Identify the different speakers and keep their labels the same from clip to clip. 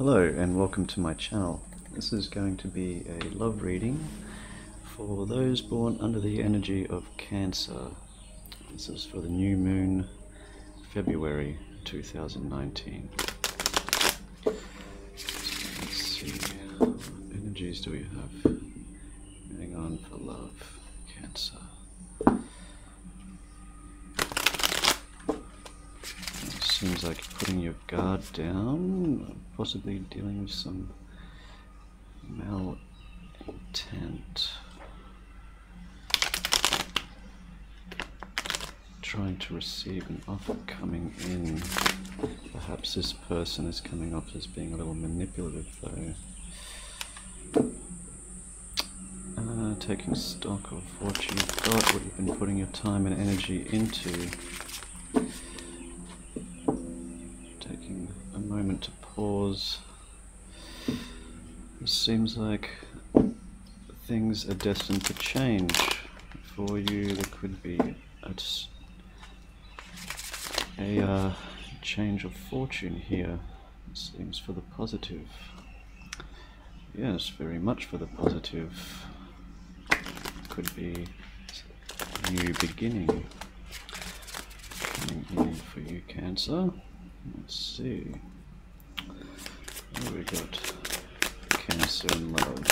Speaker 1: Hello and welcome to my channel. This is going to be a love reading for those born under the energy of Cancer. This is for the new moon, February 2019. So let's see, what energies do we have going on for love, Cancer? Seems like you're putting your guard down, possibly dealing with some malintent. Trying to receive an offer coming in. Perhaps this person is coming off as being a little manipulative though. Taking stock of what you've got, what you've been putting your time and energy into. A moment to pause. It seems like things are destined to change for you. There could be a change of fortune here. It seems for the positive. Yes, very much for the positive. Could be a new beginning coming in for you, Cancer. Let's see. What have we got? Cancer and love.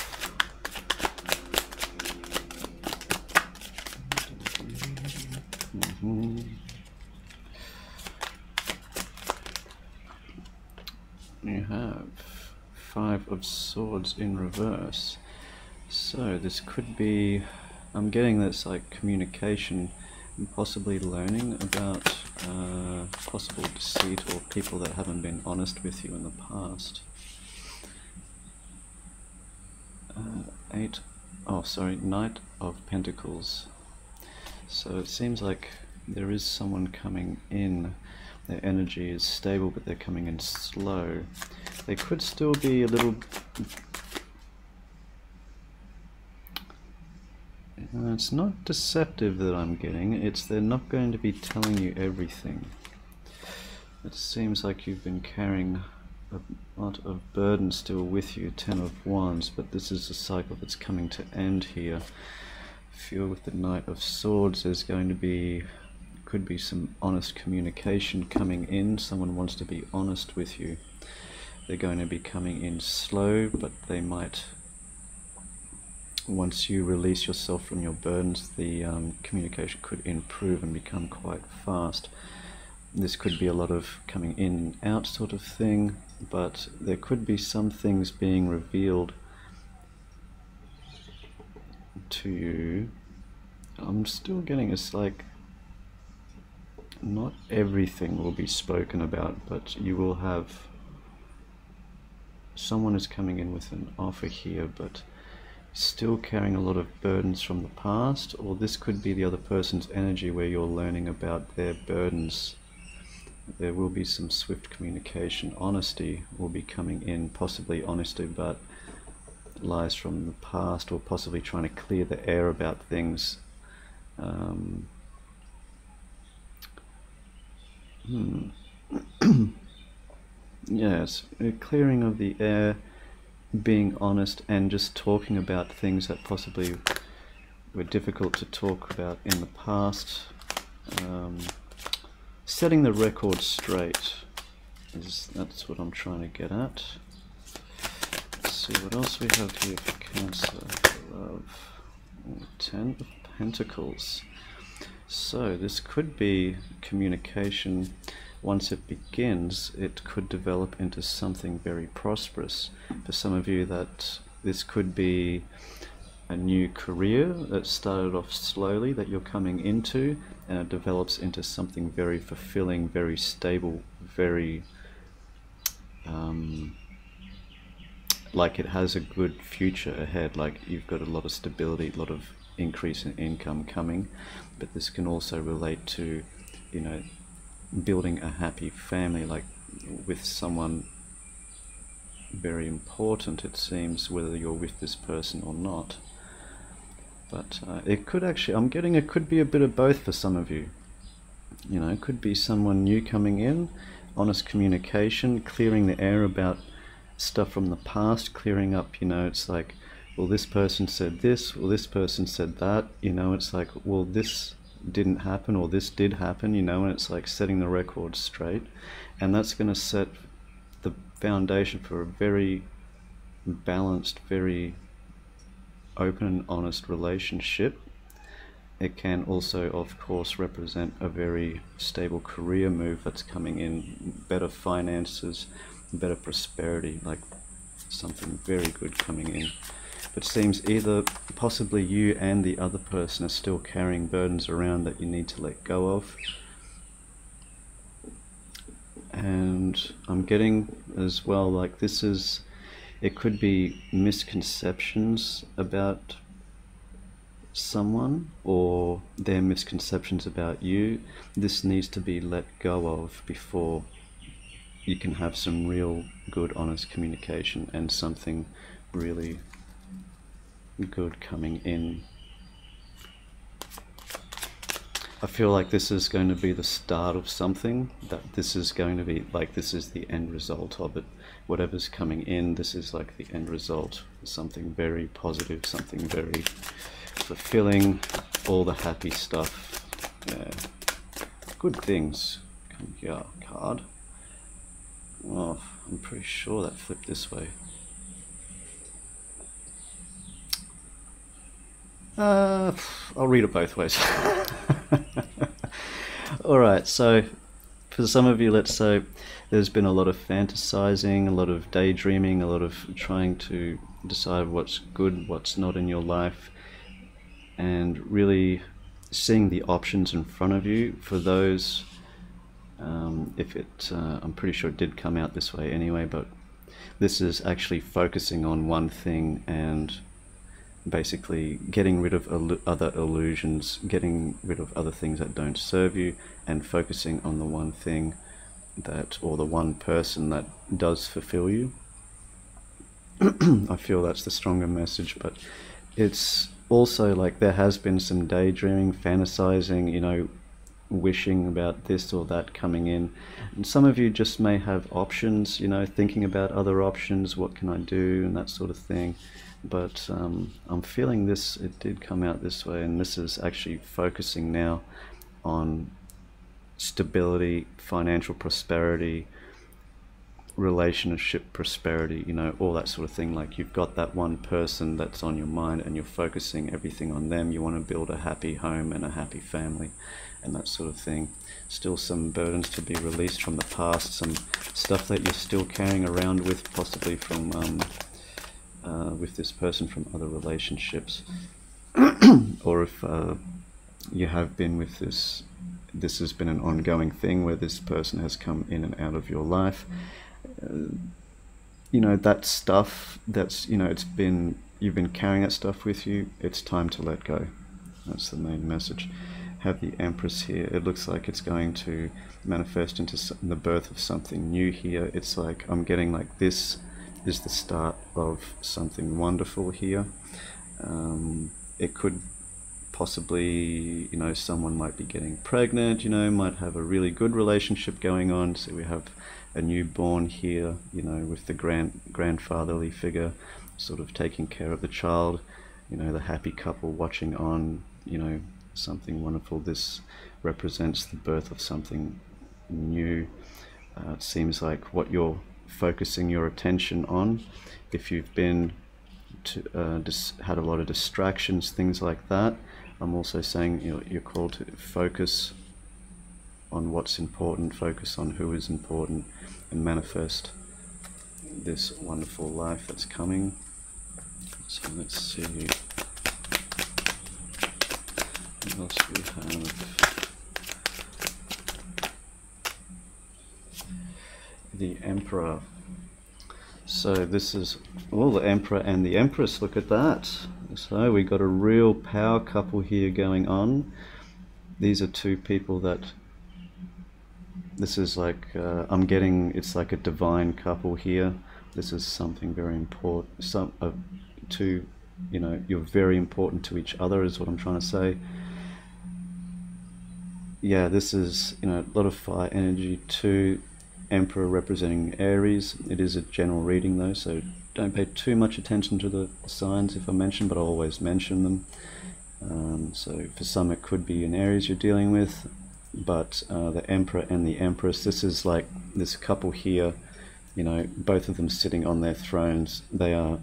Speaker 1: You have Five of Swords in reverse. So this could be, I'm getting this like communication and possibly learning about possible deceit or people that haven't been honest with you in the past. Knight of Pentacles. So it seems like there is someone coming in. Their energy is stable, but they're coming in slow. They could still be a little... it's not deceptive that I'm getting, it's they're not going to be telling you everything. It seems like you've been carrying a lot of burden still with you, Ten of Wands, but this is a cycle that's coming to end here. I feel with the Knight of Swords there's going to be, could be some honest communication coming in. Someone wants to be honest with you. They're going to be coming in slow, but they might, once you release yourself from your burdens, the communication could improve and become quite fast. This could be a lot of coming in and out sort of thing, but there could be some things being revealed to you. I'm still getting it's like not everything will be spoken about, but you will have, someone is coming in with an offer here, but still carrying a lot of burdens from the past, or this could be the other person's energy where you're learning about their burdens. There will be some swift communication. Honesty will be coming in, possibly honesty about lies from the past, or possibly trying to clear the air about things. Yes, a clearing of the air, being honest and just talking about things that possibly were difficult to talk about in the past. Setting the record straight, that's what I'm trying to get at. Let's see what else we have here for Cancer. Love. Ten of Pentacles. So this could be communication. Once it begins, it could develop into something very prosperous. For some of you, that this could be a new career that started off slowly that you're coming into, and it develops into something very fulfilling, very stable, very like it has a good future ahead, like you've got a lot of stability, a lot of increase in income coming. But this can also relate to, you know, building a happy family, like with someone very important, it seems, whether you're with this person or not. But it could actually, I'm getting it could be a bit of both for some of you. You know, it could be someone new coming in, honest communication, clearing the air about stuff from the past clearing up. You know, it's like, well, this person said this, well, this person said that, you know, it's like, well, this didn't happen, or this did happen, you know, and it's like setting the record straight. And that's going to set the foundation for a very balanced, very open and honest relationship. It can also, of course, represent a very stable career move that's coming in, better finances, better prosperity, like something very good coming in. But it seems either possibly you and the other person are still carrying burdens around that you need to let go of. And I'm getting as well, like this is, it could be misconceptions about someone or their misconceptions about you. This needs to be let go of before you can have some real good, honest communication and something really good coming in. I feel like this is going to be the start of something, that this is going to be like, this is the end result of it. Whatever's coming in, this is like the end result, something very positive, something very fulfilling, all the happy stuff. Yeah, good things come here. Card. Oh, I'm pretty sure that flipped this way. I'll read it both ways. Alright, so for some of you, let's say there's been a lot of fantasizing, a lot of daydreaming, a lot of trying to decide what's good, what's not in your life, and really seeing the options in front of you. For those, I'm pretty sure it did come out this way anyway, but this is actually focusing on one thing and basically getting rid of other illusions, getting rid of other things that don't serve you, and focusing on the one thing that, or the one person that does fulfill you. I feel that's the stronger message, but it's also like there has been some daydreaming, fantasizing, you know, wishing about this or that coming in. And some of you just may have options, you know, thinking about other options, what can I do, and that sort of thing. But I'm feeling this, it did come out this way, and this is actually focusing now on stability, financial prosperity, relationship prosperity, you know, all that sort of thing. Like you've got that one person that's on your mind and you're focusing everything on them. You want to build a happy home and a happy family and that sort of thing. Still some burdens to be released from the past, some stuff that you're still carrying around with, possibly from with this person from other relationships. Or if you have been with this has been an ongoing thing where this person has come in and out of your life. You know, that stuff that's, you know, you've been carrying that stuff with you, it's time to let go. That's the main message. Have the Empress here. It looks like it's going to manifest into the birth of something new here. It's like, I'm getting like this is the start of something wonderful here. It could possibly, you know, someone might be getting pregnant, you know, might have a really good relationship going on. So we have a newborn here, you know, with the grandfatherly figure sort of taking care of the child, you know, the happy couple watching on, you know, something wonderful. This represents the birth of something new. It seems like what you're focusing your attention on, if you've been had a lot of distractions, things like that, I'm also saying, you know, you're called to focus on what's important, focus on who is important, and manifest this wonderful life that's coming. So let's see what else we have. The Emperor. So this is all the Emperor and the Empress. Look at that. So we got a real power couple here going on. These are two people that, this is like, I'm getting, it's like a divine couple here. This is something very important. You know, you're very important to each other is what I'm trying to say. Yeah, this is, you know, a lot of fire energy too. Emperor representing Aries. It is a general reading though, so don't pay too much attention to the signs if I mention, but I'll always mention them. So for some it could be an Aries you're dealing with, but the Emperor and the Empress, this is like this couple here, you know, both of them sitting on their thrones. They are,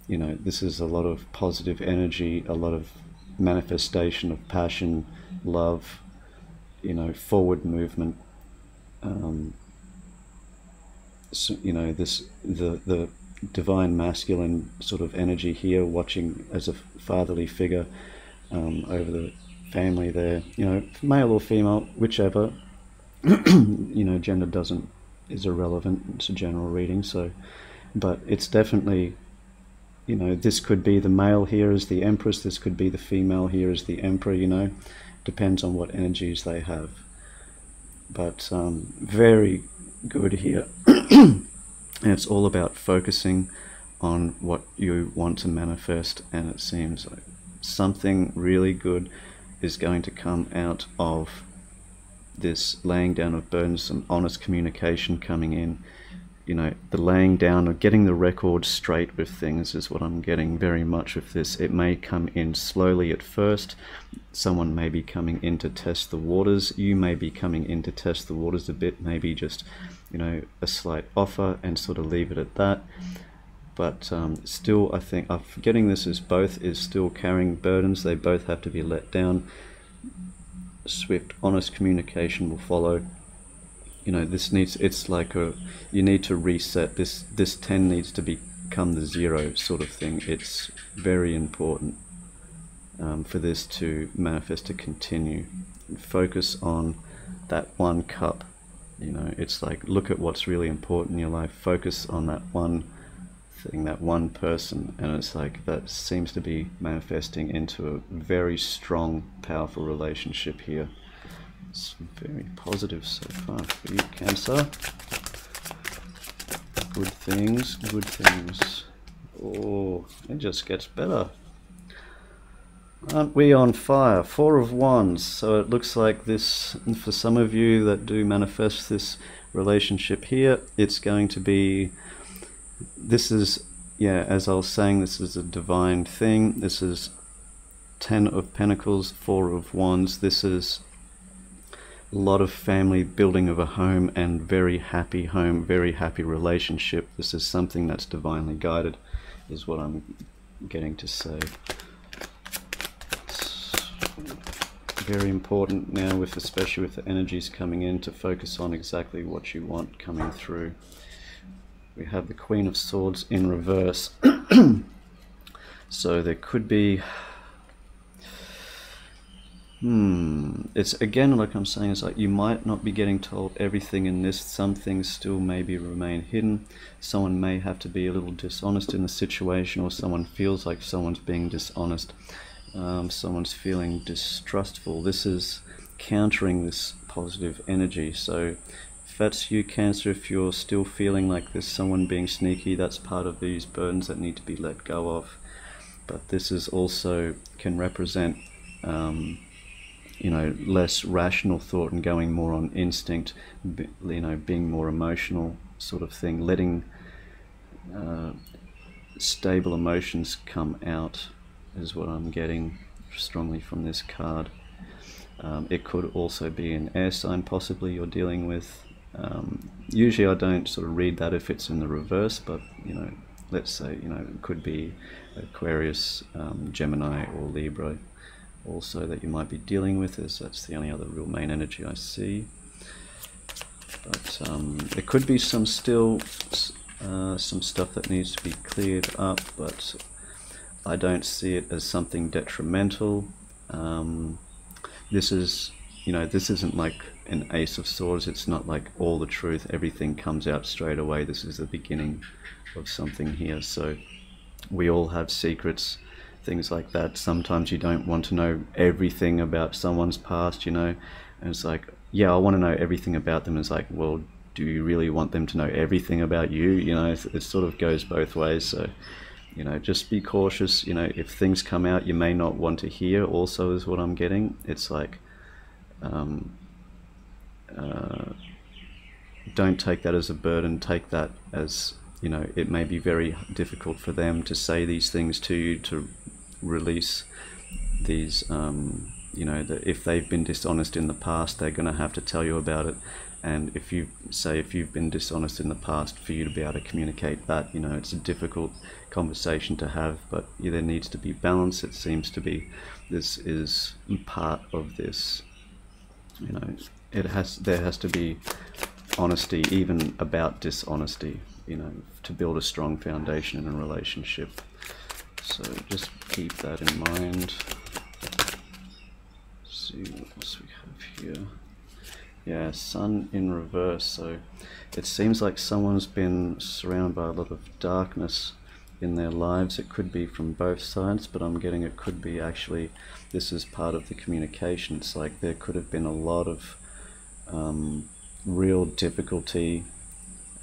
Speaker 1: you know, this is a lot of positive energy, a lot of manifestation of passion, love, you know, forward movement. So, you know, the divine masculine sort of energy here, watching as a fatherly figure over the family there, you know, male or female, whichever. You know, gender is irrelevant. It's a general reading. So, but it's definitely, you know, this could be the male here as the Empress, this could be the female here as the Emperor, you know, depends on what energies they have. But very good here. And it's all about focusing on what you want to manifest, and it seems like something really good is going to come out of this laying down of burdens, some honest communication coming in. You know, the laying down of getting the record straight with things is what I'm getting very much with this. It may come in slowly at first. Someone may be coming in to test the waters. You may be coming in to test the waters a bit, maybe just, you know, a slight offer and sort of leave it at that. But still, I think I'm getting this as both is still carrying burdens. They both have to be let down. Swift, honest communication will follow. You know, this needs, it's like you need to reset this. This 10 needs to become the 0 sort of thing. It's very important for this to manifest, to continue. Focus on that one cup. You know, it's like, look at what's really important in your life. Focus on that one thing, that one person, and it's like that seems to be manifesting into a very strong, powerful relationship here. It's very positive so far for you, Cancer. Good things, good things. Oh, it just gets better. Aren't we on fire? 4 of Wands. So it looks like this, for some of you that do manifest this relationship here, it's going to be, this is, yeah, as I was saying, this is a divine thing. This is 10 of Pentacles, 4 of Wands. This is a lot of family, building of a home, and very happy home, very happy relationship. This is something that's divinely guided, is what I'm getting to say. It's very important now, with especially with the energies coming in, to focus on exactly what you want coming through. We have the Queen of Swords in reverse. So there could be, it's again, like I'm saying, it's like you might not be getting told everything in this. Some things still maybe remain hidden. Someone may have to be a little dishonest in the situation, or someone feels like someone's being dishonest. Someone's feeling distrustful. This is countering this positive energy. So if that's you, Cancer, if you're still feeling like there's someone being sneaky, that's part of these burdens that need to be let go of. But this is also can represent you know, less rational thought and going more on instinct, you know, being more emotional sort of thing, letting stable emotions come out is what I'm getting strongly from this card. It could also be an air sign possibly you're dealing with. Usually I don't sort of read that if it's in the reverse, but you know, let's say, you know, it could be Aquarius, Gemini or Libra also that you might be dealing with, as that's the only other real main energy I see. But there could be some still some stuff that needs to be cleared up, but I don't see it as something detrimental. This is, you know, this isn't like an Ace of Swords. It's not like all the truth, everything comes out straight away. This is the beginning of something here. So we all have secrets, things like that. Sometimes you don't want to know everything about someone's past, you know, and it's like, yeah, I want to know everything about them. It's like, well, do you really want them to know everything about you? You know, it sort of goes both ways. So, you know, just be cautious. You know, if things come out you may not want to hear also is what I'm getting. It's like don't take that as a burden. Take that as, you know, it may be very difficult for them to say these things to you, to release these, you know, that if they've been dishonest in the past, they're going to have to tell you about it. And if you've been dishonest in the past, for you to be able to communicate that, you know, it's a difficult conversation to have, but there needs to be balance. It seems to be, this is part of this, you know, there has to be honesty, even about dishonesty, you know, to build a strong foundation in a relationship. So just keep that in mind. Let's see what else we have here. Yeah, Sun in reverse. So it seems like someone's been surrounded by a lot of darkness in their lives. It could be from both sides, but I'm getting it could be actually, this is part of the communication. It's like there could have been a lot of real difficulty,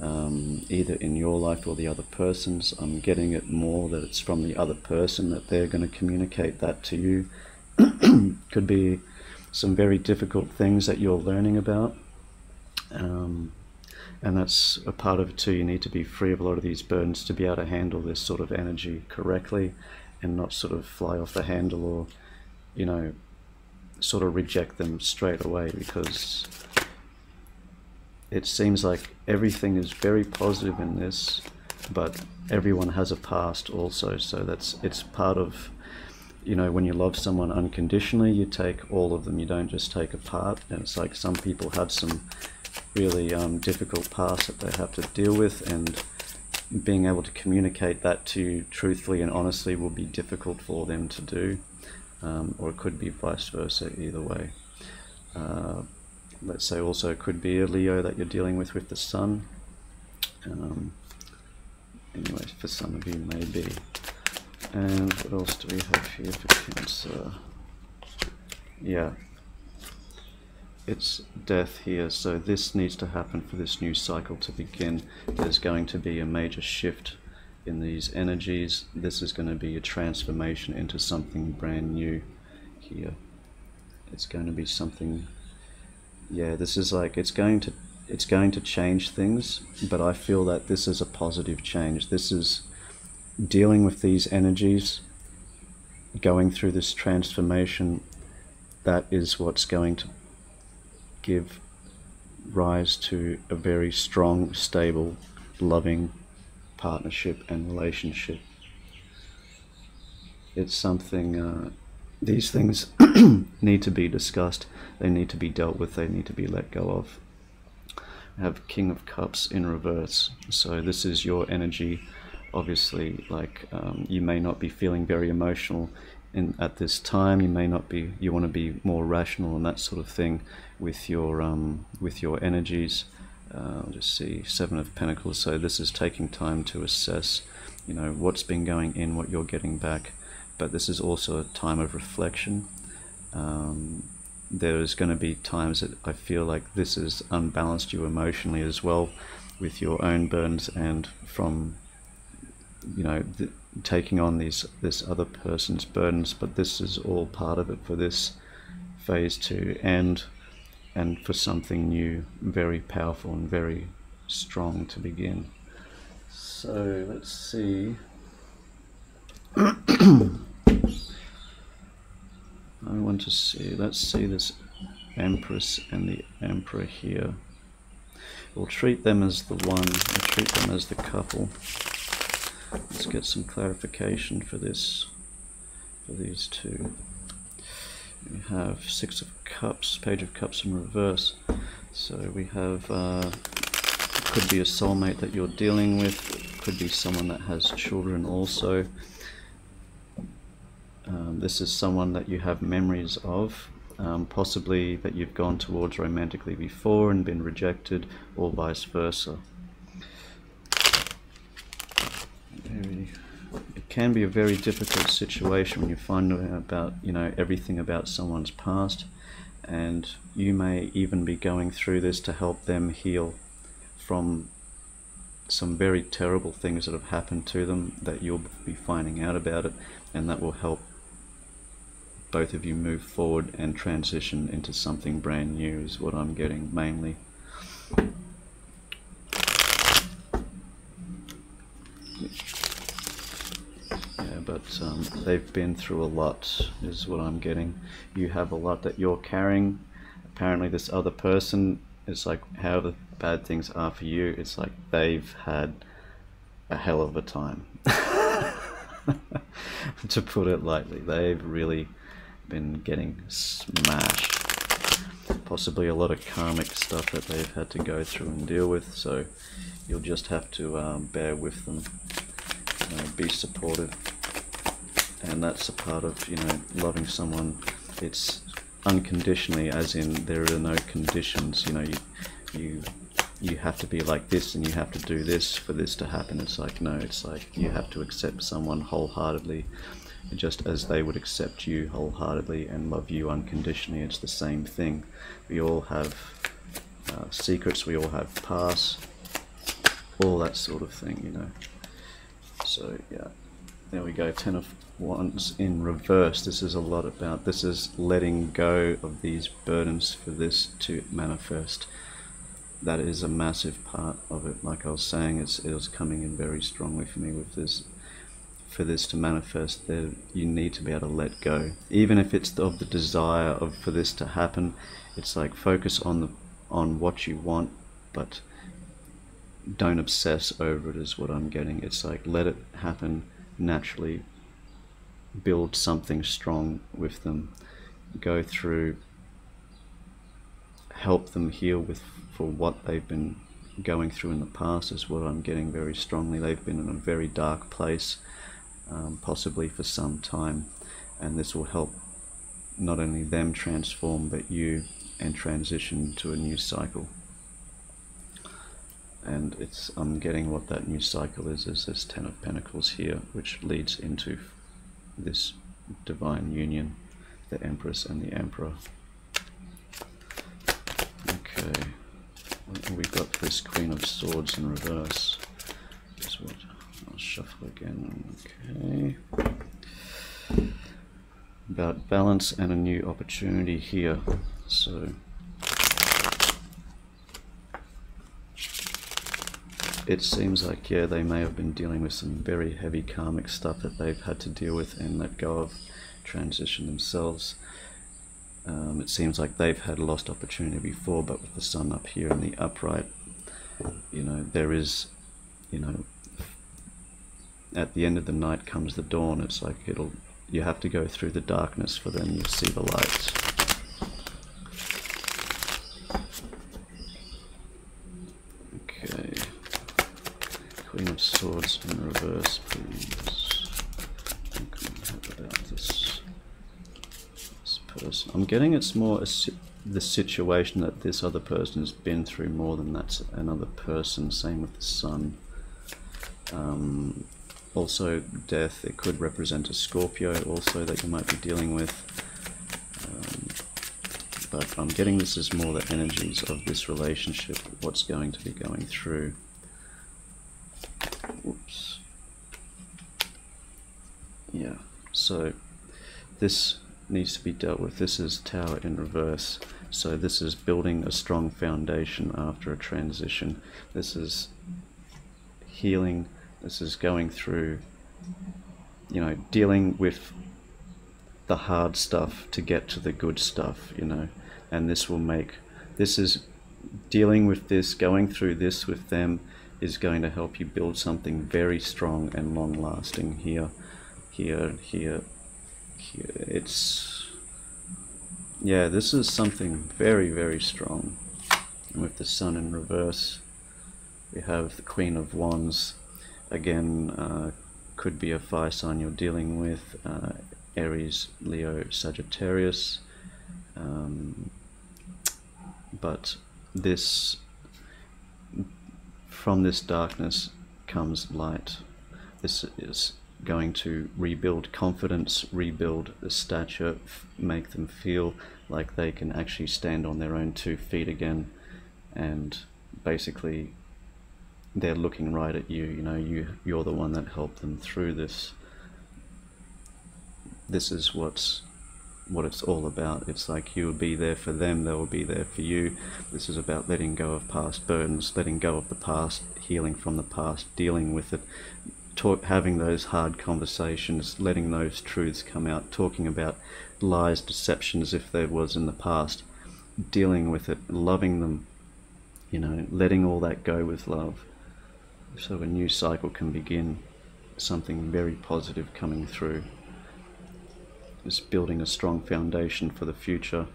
Speaker 1: either in your life or the other person's. I'm getting it more that it's from the other person, that they're going to communicate that to you. Could be some very difficult things that you're learning about, and that's a part of it too. You need to be free of a lot of these burdens to be able to handle this sort of energy correctly, and not sort of fly off the handle, or, you know, sort of reject them straight away, because it seems like everything is very positive in this, but everyone has a past also. So it's part of, you know, when you love someone unconditionally, you take all of them, you don't just take a part. And it's like some people have some really difficult past that they have to deal with, and being able to communicate that to you truthfully and honestly will be difficult for them to do, or it could be vice versa, either way. Let's say also it could be a Leo that you're dealing with the Sun. Anyway, for some of you, maybe. And what else do we have here for Cancer? Yeah, it's death here, so this needs to happen for this new cycle to begin. There's going to be a major shift in these energies. This is going to be a transformation into something brand new here. It's going to be something, yeah, this is like, it's going to change things, but I feel that this is a positive change. This is dealing with these energies, going through this transformation. That is what's going to give rise to a very strong, stable, loving partnership and relationship. It's something, these things need to be discussed, they need to be dealt with, they need to be let go of. I have King of Cups in reverse, so this is your energy. Obviously, like, you may not be feeling very emotional at this time. You may not be, you want to be more rational and that sort of thing with your energies. I'll just see, Seven of Pentacles. So this is taking time to assess, you know, what's been going in, what you're getting back. But this is also a time of reflection. There's going to be times that I feel like this has unbalanced you emotionally as well, with your own burdens and from, you know, taking on this other person's burdens. But this is all part of it for this phase to end, and for something new, very powerful and very strong to begin. So let's see. I want to see, let's see this Empress and the Emperor here. We'll treat them as the one, we'll treat them as the couple. Let's get some clarification for this, for these two. We have Six of Cups, Page of Cups in reverse. So we have, could be a soulmate that you're dealing with, could be someone that has children also. This is someone that you have memories of, possibly that you've gone towards romantically before and been rejected, or vice versa. It can be a very difficult situation when you find out about, you know, everything about someone's past, and you may even be going through this to help them heal from some very terrible things that have happened to them, that you'll be finding out about it, and that will help both of you move forward and transition into something brand new, is what I'm getting mainly. they've been through a lot, is what I'm getting. You have a lot that you're carrying. Apparently this other person is like, however bad things are for you, it's like they've had a hell of a time. To put it lightly, they've really been getting smashed. Possibly a lot of karmic stuff that they've had to go through and deal with, so you'll just have to bear with them, be supportive. And that's a part of, loving someone. It's unconditionally, as in there are no conditions. You have to be like this and you have to do this for this to happen. It's like, no, it's like you have to accept someone wholeheartedly, just as they would accept you wholeheartedly and love you unconditionally. It's the same thing. We all have secrets, we all have past, all that sort of thing, So yeah, there we go. 10 of Wands in reverse. This is a lot about, this is letting go of these burdens for this to manifest. That is a massive part of it. Like I was saying, it was coming in very strongly for me with this. For this to manifest, you need to be able to let go, even if it's of the desire for this to happen. It's like, focus on what you want, but don't obsess over it, is what I'm getting. It's like, let it happen naturally. Build something strong with them. Go through, help them heal for what they've been going through in the past, is what I'm getting very strongly. They've been in a very dark place, possibly for some time, and this will help not only them transform, but you, and transition to a new cycle. And I'm getting what that new cycle is this 10 of Pentacles here, which leads into this divine union, the Empress and the Emperor. Okay, we got this Queen of Swords in reverse. Is what I'll shuffle again. Okay, about balance and a new opportunity here. So it seems like, yeah, they may have been dealing with some very heavy karmic stuff that they've had to deal with and let go of, transition themselves. It seems like they've had a lost opportunity before, but with the Sun up here in the upright, there is, at the end of the night comes the dawn. It's like you have to go through the darkness for then you see the light. Okay, Queen of Swords in reverse, please. What about this person? I'm getting it's more the situation that this other person has been through more than that's another person. Same with the Sun. Also death, it could represent a Scorpio also that you might be dealing with. But I'm getting this as more the energies of this relationship, what's going to be going through. Whoops. Yeah, so this needs to be dealt with. This is Tower in reverse. So this is building a strong foundation after a transition. This is healing. This is going through, dealing with the hard stuff to get to the good stuff, and this is dealing with this, going through this with them is going to help you build something very strong and long lasting here. Yeah, this is something very, very strong. And with the Sun in reverse, we have the Queen of Wands. Again, could be a fire sign you're dealing with, Aries, Leo, Sagittarius. But from this darkness comes light. This is going to rebuild confidence, rebuild the stature, make them feel like they can actually stand on their own 2 feet again, and basically they're looking right at you. You're the one that helped them through this. This is what it's all about. It's like you will be there for them, they will be there for you. This is about letting go of past burdens, letting go of the past, healing from the past, dealing with it, having those hard conversations, letting those truths come out, talking about lies, deceptions if there was in the past, dealing with it, loving them, you know, letting all that go with love, so a new cycle can begin, something very positive coming through. It's building a strong foundation for the future.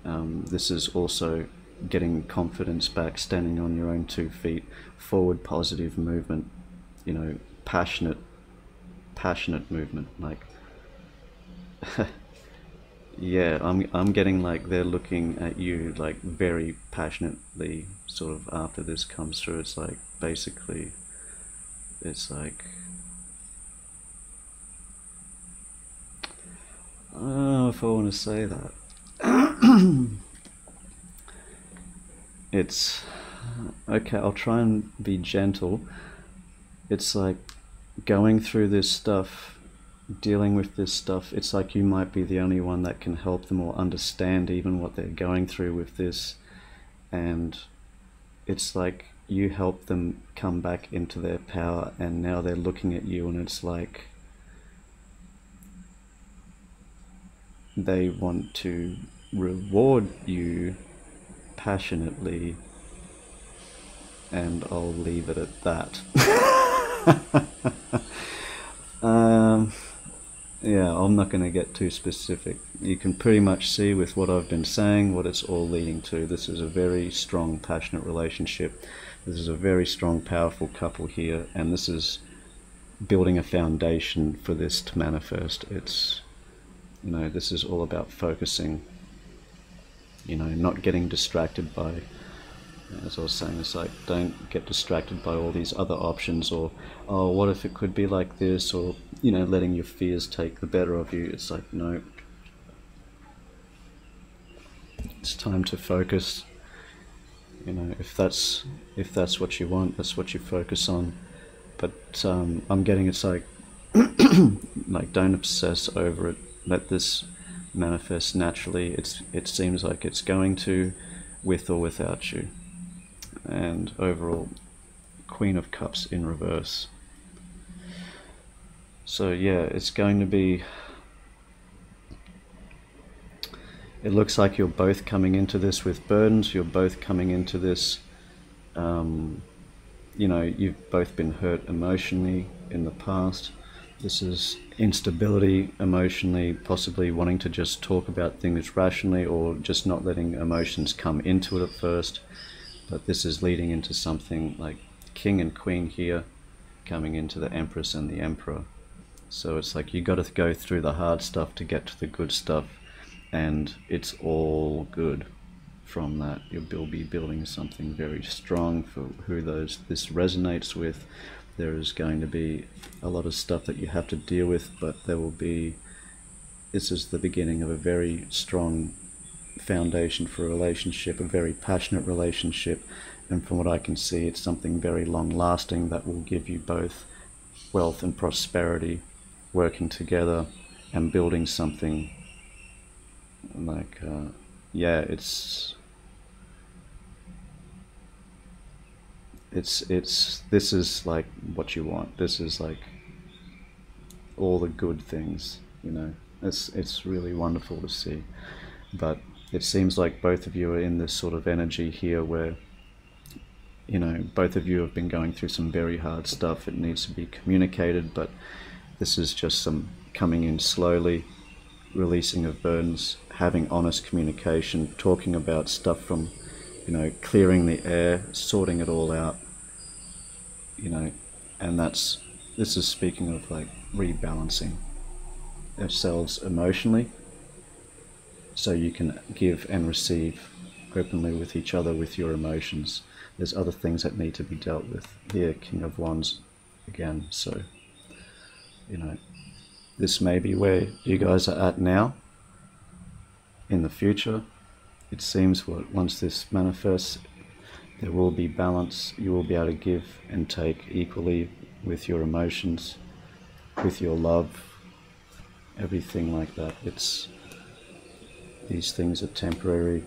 Speaker 1: This is also getting confidence back, standing on your own 2 feet, forward positive movement, you know, passionate movement, like yeah, I'm getting like they're looking at you like very passionately sort of after this comes through. It's like basically it's like I don't know if I want to say that. It's okay, I'll try and be gentle. It's like going through this stuff, dealing with this stuff, it's like you might be the only one that can help them or understand even what they're going through with this. And it's like you help them come back into their power, and now they're looking at you and it's like they want to reward you passionately, and I'll leave it at that. Yeah, I'm not going to get too specific. You can pretty much see with what I've been saying what it's all leading to. This is a very strong, passionate relationship. This is a very strong, powerful couple here, and this is building a foundation for this to manifest. It's, you know, this is all about focusing, you know, not getting distracted by, as I was saying, it's like don't get distracted by all these other options, or oh, what if it could be like this, or, you know, letting your fears take the better of you. It's like, no, it's time to focus. You know, if that's what you want, that's what you focus on. But I'm getting, it's like like don't obsess over it. Let this manifest naturally. It seems like it's going to, with or without you. And overall, Queen of Cups in reverse. So yeah, it's going to be, it looks like you're both coming into this with burdens. You're both coming into this, you know, you've both been hurt emotionally in the past. This is instability emotionally, possibly wanting to just talk about things rationally, or just not letting emotions come into it at first. But this is leading into something like King and Queen here, coming into the Empress and the Emperor. So it's like you got to go through the hard stuff to get to the good stuff, and it's all good from that. You'll be building something very strong for who this resonates with. There is going to be a lot of stuff that you have to deal with, but this is the beginning of a very strong foundation for a relationship, a very passionate relationship, and from what I can see, it's something very long lasting that will give you both wealth and prosperity, working together and building something like yeah, this is like what you want. This is like all the good things, you know. It's really wonderful to see. But it seems like both of you are in this sort of energy here where, you know, both of you have been going through some very hard stuff. It needs to be communicated, but this is just some coming in slowly, releasing of burdens, having honest communication, talking about stuff from, you know, clearing the air, sorting it all out, you know. And this is speaking of like rebalancing ourselves emotionally, so you can give and receive openly with each other with your emotions. There's other things that need to be dealt with here. King of Wands again. So, you know, this may be where you guys are at now. In the future, it seems once this manifests, there will be balance. You will be able to give and take equally with your emotions, with your love, everything like that. These things are temporary.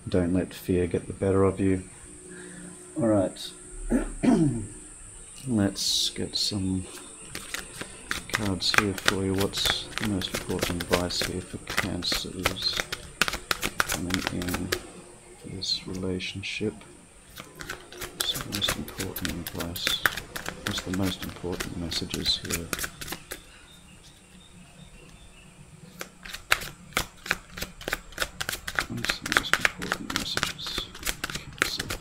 Speaker 1: Don't let fear get the better of you. All right. Let's get some cards here for you. What's the most important advice here for Cancers coming in for this relationship? What's the most important advice? What's the most important messages here? What's the most important messages? Cancer.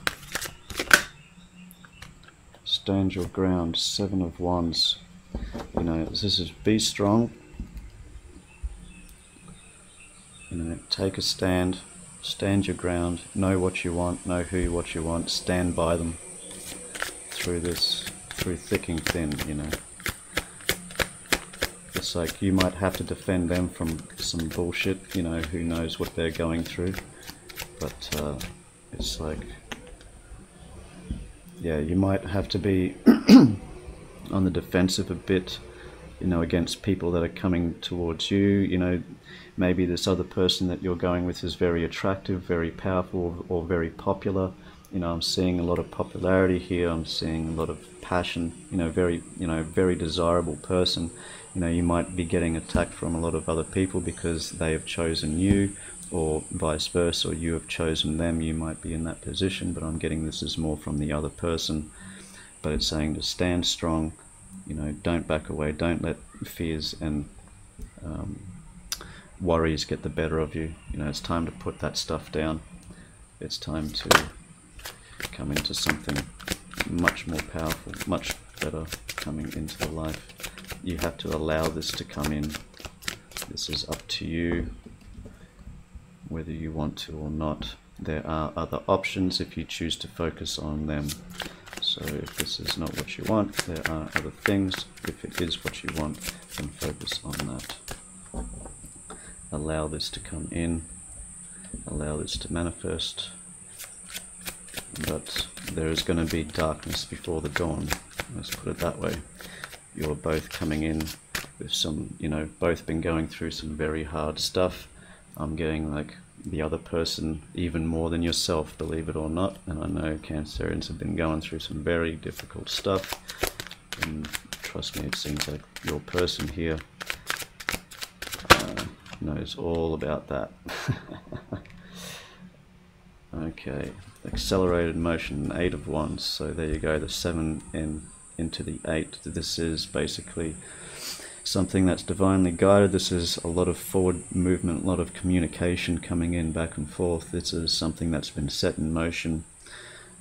Speaker 1: Stand your ground, 7 of Wands. You know, this is be strong. You know, take a stand, stand your ground, know what you want, know what you want, stand by them through this, through thick and thin, you know. It's like you might have to defend them from some bullshit, you know, who knows what they're going through, but it's like, yeah, you might have to be on the defensive a bit, you know, against people that are coming towards you. You know, maybe this other person that you're going with is very attractive, very powerful, or very popular. You know, I'm seeing a lot of popularity here. I'm seeing a lot of passion, you know, very desirable person. You know, you might be getting attacked from a lot of other people because they have chosen you, or vice versa, or you have chosen them. You might be in that position, but I'm getting this is more from the other person. But it's saying to stand strong, you know, don't back away, don't let fears and worries get the better of you. You know, it's time to put that stuff down. It's time to come into something much more powerful, much better coming into the life. You have to allow this to come in. This is up to you, whether you want to or not. There are other options if you choose to focus on them. So if this is not what you want, there are other things. If it is what you want, then focus on that. Allow this to come in. Allow this to manifest. But there is going to be darkness before the dawn. Let's put it that way. You're both coming in with some, you know, both been going through some very hard stuff. I'm getting like the other person even more than yourself, believe it or not. And I know Cancerians have been going through some very difficult stuff. And trust me, it seems like your person here knows all about that. Okay, accelerated motion, 8 of Wands. So there you go, the 7 into the 8. This is basically something that's divinely guided. This is a lot of forward movement, a lot of communication coming in back and forth. This is something that's been set in motion.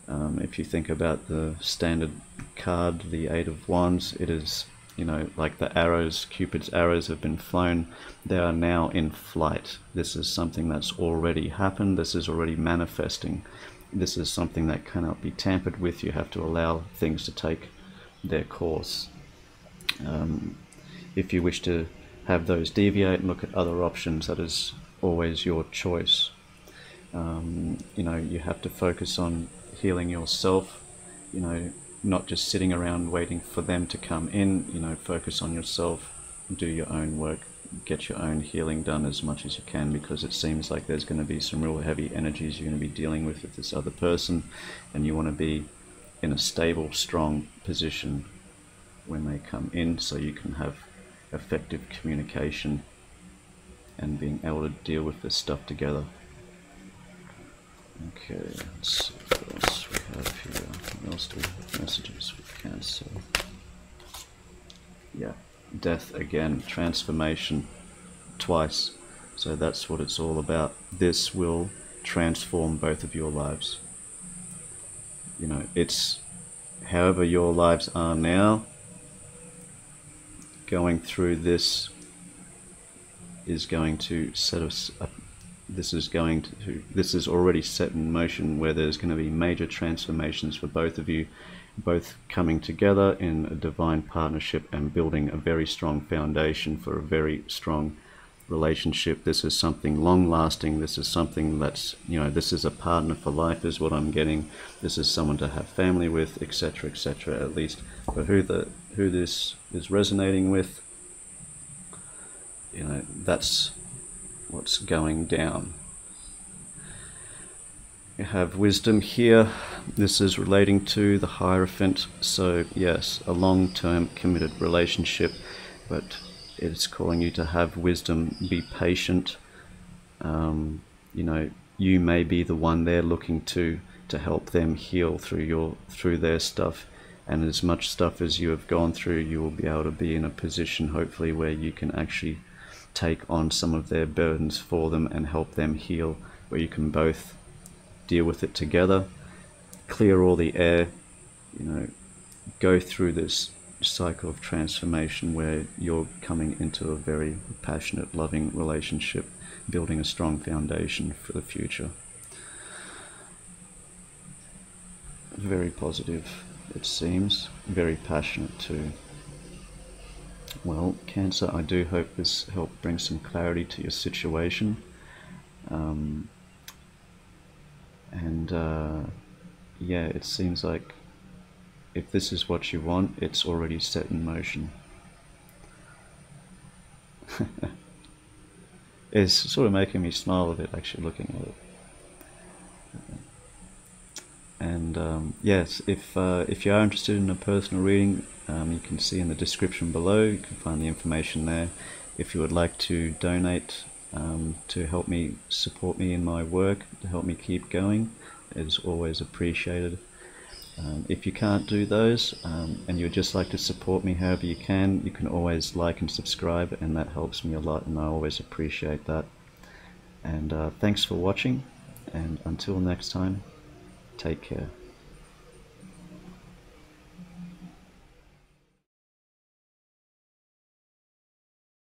Speaker 1: If you think about the standard card, the 8 of Wands, it is, you know, like the arrows, Cupid's arrows have been flown. They are now in flight. This is something that's already happened. This is already manifesting. This is something that cannot be tampered with. You have to allow things to take their course. If you wish to have those deviate and look at other options, that is always your choice. You know, you have to focus on healing yourself, you know, not just sitting around waiting for them to come in. You know, focus on yourself, do your own work, get your own healing done as much as you can, because it seems like there's going to be some real heavy energies you're going to be dealing with this other person, and you want to be in a stable, strong position when they come in, so you can have effective communication and being able to deal with this stuff together. Okay, let's see what else we have here. What else do we have? Messages with Cancer. Yeah, death again, transformation twice. So that's what it's all about. This will transform both of your lives. You know, it's however your lives are now, going through this is going to set us up. This is already set in motion, where there's going to be major transformations for both of you, both coming together in a divine partnership and building a very strong foundation for a very strong relationship. This is something long lasting. This is something that's, you know, this is a partner for life is what I'm getting. This is someone to have family with, etc., etc. At least for who this is resonating with, you know, that's what's going down. We have wisdom here. This is relating to the Hierophant. So yes, a long-term committed relationship, but it's calling you to have wisdom, be patient. You know, you may be the one they're looking to help them heal through their stuff. And as much stuff as you have gone through, you will be able to be in a position, hopefully, where you can actually take on some of their burdens for them and help them heal, where you can both deal with it together, clear all the air, you know, go through this cycle of transformation where you're coming into a very passionate, loving relationship, building a strong foundation for the future. Very positive, it seems. Very passionate too. Well, Cancer, I do hope this helped bring some clarity to your situation. Yeah, it seems like if this is what you want, it's already set in motion. It's sort of making me smile a bit, actually, looking at it. And yes, if you are interested in a personal reading, you can see in the description below, you can find the information there. If you would like to donate to help me support me in my work, to help me keep going, it is always appreciated. If you can't do those and you would just like to support me however you can always like and subscribe, and that helps me a lot, and I always appreciate that. And thanks for watching, and until next time, take care.